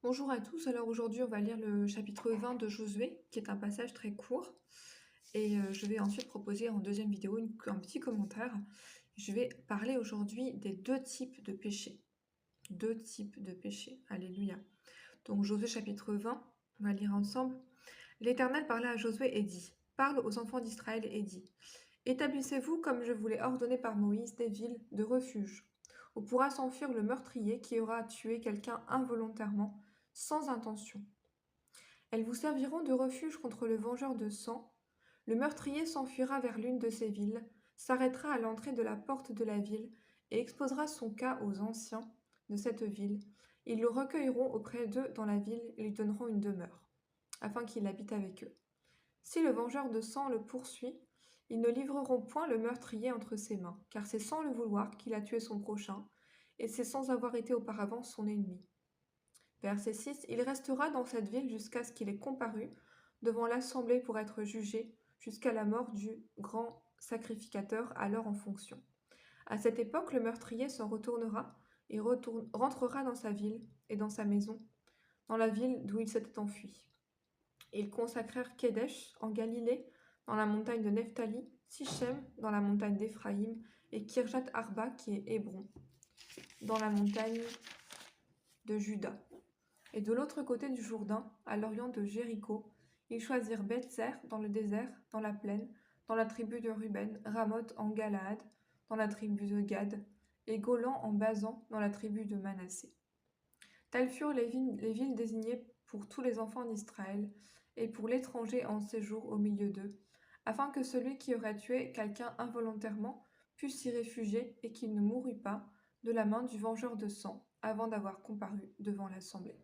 Bonjour à tous, alors aujourd'hui on va lire le chapitre 20 de Josué, qui est un passage très court, et je vais ensuite proposer en deuxième vidéo un petit commentaire. Je vais parler aujourd'hui des deux types de péchés. Deux types de péchés, alléluia. Donc Josué chapitre 20, on va lire ensemble. L'Éternel parla à Josué et dit, parle aux enfants d'Israël et dit, établissez-vous comme je vous l'ai ordonné par Moïse des villes de refuge, où pourra s'enfuir le meurtrier qui aura tué quelqu'un involontairement, sans intention. Elles vous serviront de refuge contre le vengeur de sang. Le meurtrier s'enfuira vers l'une de ces villes, s'arrêtera à l'entrée de la porte de la ville et exposera son cas aux anciens de cette ville. Ils le recueilleront auprès d'eux dans la ville et lui donneront une demeure, afin qu'il habite avec eux. Si le vengeur de sang le poursuit, ils ne livreront point le meurtrier entre ses mains, car c'est sans le vouloir qu'il a tué son prochain, et c'est sans avoir été auparavant son ennemi. Verset 6. Il restera dans cette ville jusqu'à ce qu'il ait comparu devant l'assemblée pour être jugé, jusqu'à la mort du grand sacrificateur alors en fonction. À cette époque, le meurtrier s'en retournera et rentrera dans sa ville et dans sa maison, dans la ville d'où il s'était enfui. Ils consacrèrent Kédesh en Galilée, dans la montagne de Nephtali, Sichem dans la montagne d'Éphraïm, et Kirjat Arba qui est Hébron, dans la montagne de Juda. Et de l'autre côté du Jourdain, à l'orient de Jéricho, ils choisirent Beth-Ser dans le désert, dans la plaine, dans la tribu de Ruben, Ramoth en Galaad, dans la tribu de Gad, et Golan en Basan, dans la tribu de Manassé. Telles furent les villes désignées pour tous les enfants d'Israël, et pour l'étranger en séjour au milieu d'eux, afin que celui qui aurait tué quelqu'un involontairement puisse s'y réfugier et qu'il ne mourût pas de la main du vengeur de sang, avant d'avoir comparu devant l'assemblée.